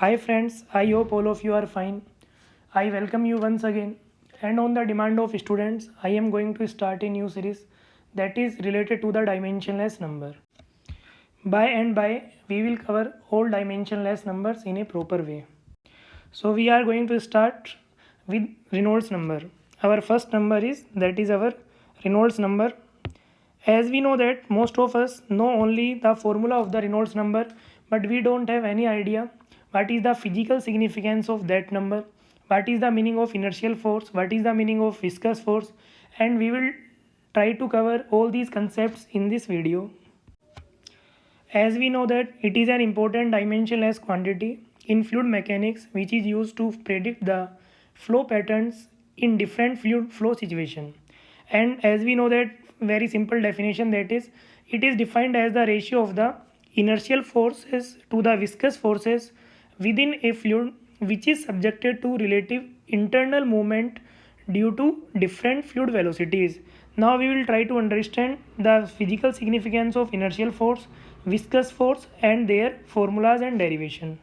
Hi friends, I hope all of you are fine. I welcome you once again. And on the demand of students, I am going to start a new series that is related to the dimensionless number. By and by, we will cover all dimensionless numbers in a proper way. So we are going to start with Reynolds number. Our first number is our Reynolds number. As we know that most of us know only the formula of the Reynolds number, but we don't have any idea what is the physical significance of that number, what is the meaning of inertial force, what is the meaning of viscous force, and we will try to cover all these concepts in this video. As we know that it is an important dimensionless quantity in fluid mechanics which is used to predict the flow patterns in different fluid flow situation. And as we know that very simple definition, that is, it is defined as the ratio of the inertial forces to the viscous forces within a fluid which is subjected to relative internal movement due to different fluid velocities. Now we will try to understand the physical significance of inertial force, viscous force and their formulas and derivation.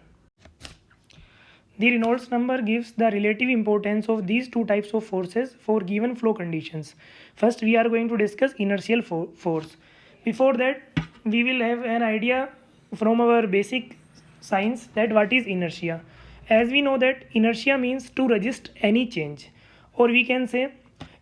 The Reynolds number gives the relative importance of these two types of forces for given flow conditions. First, we are going to discuss inertial force. Before that, we will have an idea from our basic science that what is inertia. As we know that inertia means to resist any change, or we can say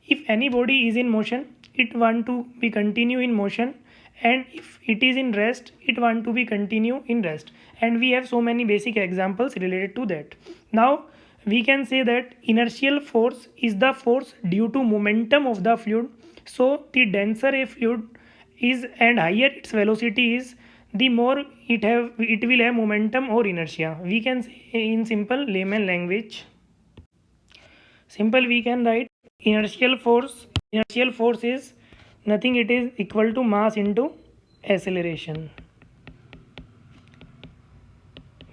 if any body is in motion, it want to be continue in motion, and if it is in rest, it want to be continue in rest, and we have so many basic examples related to that. Now we can say that inertial force is the force due to momentum of the fluid. So the denser a fluid is and higher its velocity is, the more it will have momentum or inertia. We can say in simple layman language, simple we can write inertial force is nothing, it is equal to mass into acceleration.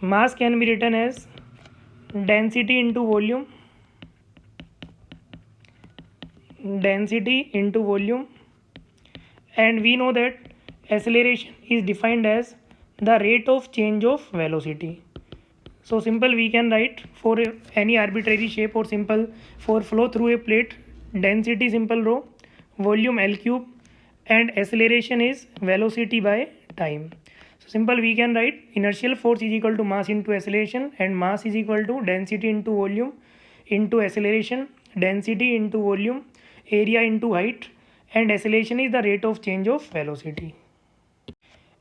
Mass can be written as density into volume, and we know that acceleration is defined as the rate of change of velocity. So simple we can write for any arbitrary shape, or simple for flow through a plate, density simple rho, volume L cube, and acceleration is velocity by time. So simple we can write inertial force is equal to mass into acceleration, and mass is equal to density into volume into acceleration, density into volume, area into height, and acceleration is the rate of change of velocity.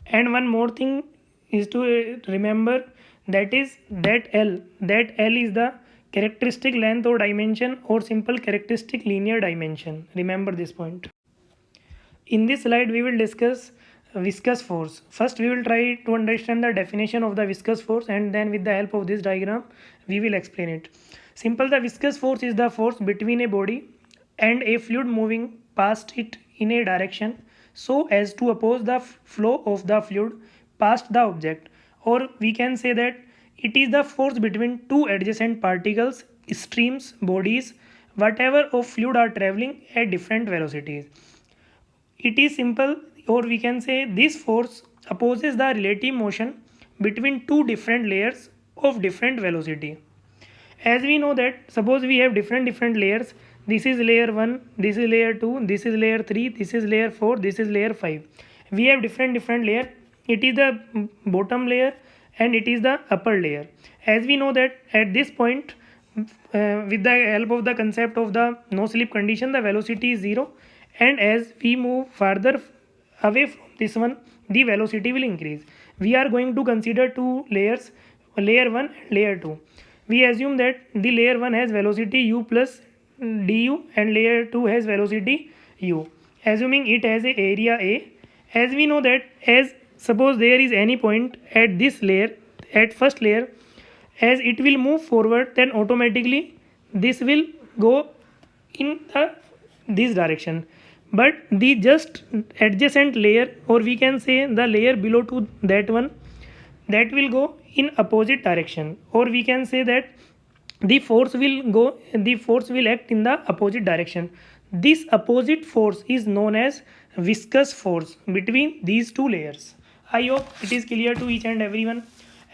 And one more thing is to remember, that is that L is the characteristic length or dimension, or simple characteristic linear dimension. Remember this point. In this slide we will discuss viscous force. First we will try to understand the definition of the viscous force, and then with the help of this diagram we will explain it. Simple, the viscous force is the force between a body and a fluid moving past it in a direction so as to oppose the flow of the fluid past the object, or we can say that it is the force between two adjacent particles, streams, bodies, whatever of fluid are traveling at different velocities. It is simple, or we can say this force opposes the relative motion between two different layers of different velocity. As we know that suppose we have different layers, this is layer 1, this is layer 2, this is layer 3, this is layer 4, this is layer 5. We have different layer. It is the bottom layer and it is the upper layer. As we know that at this point, with the help of the concept of the no slip condition, the velocity is 0, and as we move further away from this one, the velocity will increase. We are going to consider two layers, layer 1 and layer 2. We assume that the layer 1 has velocity u plus du and layer 2 has velocity u, assuming it has a area a. As we know that, as suppose there is any point at this layer, at first layer, as it will move forward, then automatically this will go in this direction, but the just adjacent layer, or we can say the layer below to that one, that will go in opposite direction, or we can say that the force will act in the opposite direction. This opposite force is known as viscous force between these two layers. I hope it is clear to each and everyone.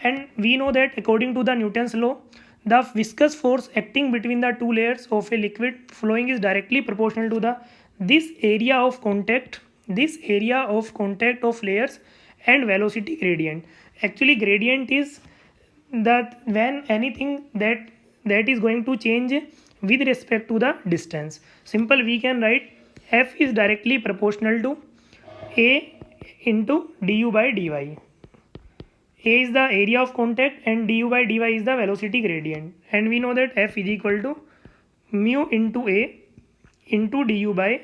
And we know that according to the Newton's law, the viscous force acting between the two layers of a liquid flowing is directly proportional to the this area of contact of layers and velocity gradient. Actually, gradient is that when anything that is going to change with respect to the distance. Simple, we can write F is directly proportional to A into du by dy. A is the area of contact and du by dy is the velocity gradient, and we know that F is equal to mu into A into du by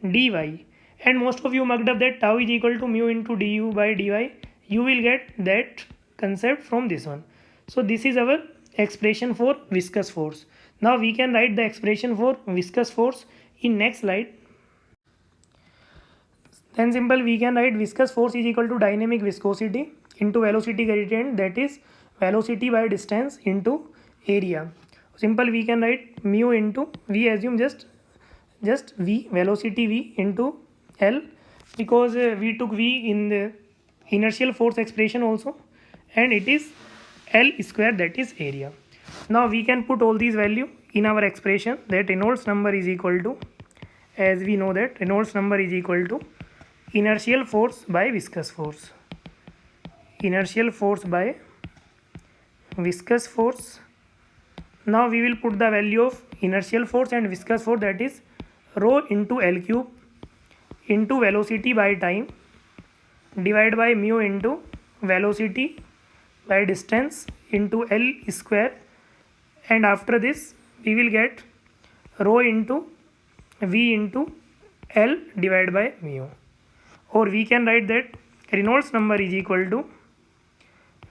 dy, and most of you marked up that tau is equal to mu into du by dy. You will get that concept from this one. So this is our expression for viscous force. Now we can write the expression for viscous force in next slide. Then simple, we can write viscous force is equal to dynamic viscosity into velocity gradient, that is velocity by distance into area. Simple, we can write mu into, we assume just v, velocity v into L, because we took v in the inertial force expression also, and it is L square, that is area. Now we can put all these value in our expression, that Reynolds number is equal to, as we know that Reynolds number is equal to inertial force by viscous force. Inertial force by viscous force. Now we will put the value of inertial force and viscous force, that is rho into L cube into velocity by time divided by mu into velocity by distance into L square, and after this we will get rho into V into L divided by mu, or we can write that Reynolds number is equal to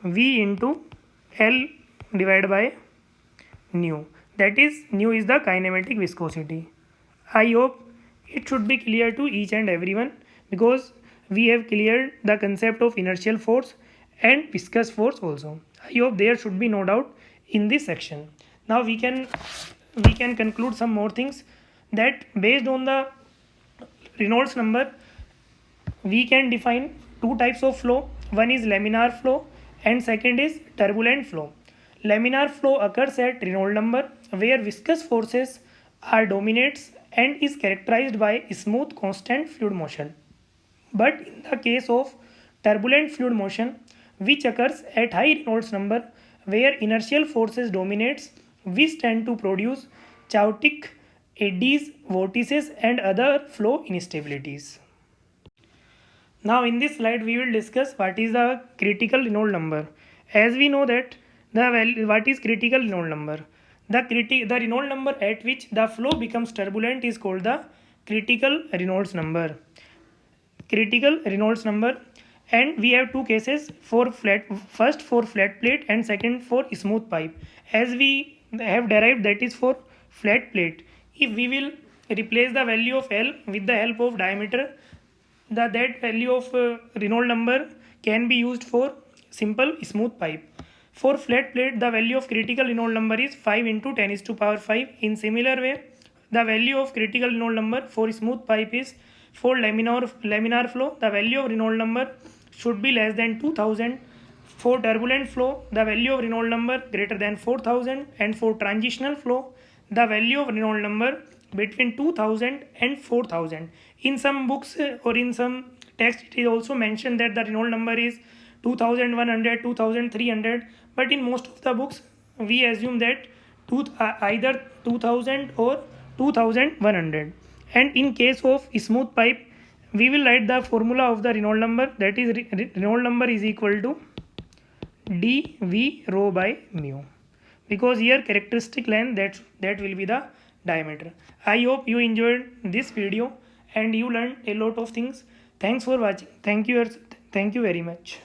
V into L divided by nu, that is nu is the kinematic viscosity. I hope it should be clear to each and everyone, because we have cleared the concept of inertial force and viscous force also. I hope there should be no doubt in this section. Now we can conclude some more things, that based on the Reynolds number we can define two types of flow. One is laminar flow and second is turbulent flow. Laminar flow occurs at Reynolds number, where viscous forces are dominates and is characterized by smooth constant fluid motion. But in the case of turbulent fluid motion, which occurs at high Reynolds number, where inertial forces dominates, which tend to produce chaotic eddies, vortices and other flow instabilities. Now in this slide we will discuss what is the critical Reynolds number. As we know that what is critical Reynolds number? The Reynolds number at which the flow becomes turbulent is called the critical Reynolds number. Critical Reynolds number, and we have two cases, first for flat plate and second for smooth pipe. As we have derived, that is for flat plate. If we will replace the value of L with the help of diameter, that value of Reynolds number can be used for simple smooth pipe. For flat plate, the value of critical Reynolds number is 5 into 10 is to power 5. In similar way, the value of critical Reynolds number for smooth pipe is, for laminar flow, the value of Reynolds number should be less than 2000. For turbulent flow, the value of Reynolds number greater than 4000, and for transitional flow, the value of Reynolds number between 2000 and 4000. In some books or in some text, it is also mentioned that the Reynolds number is 2100, 2300, but in most of the books we assume that either 2000 or 2100. And in case of smooth pipe, we will write the formula of the Reynolds number, that is Reynolds number is equal to dv rho by mu, because here characteristic length, that will be the diameter. I hope you enjoyed this video and you learned a lot of things. Thanks for watching. Thank you very much.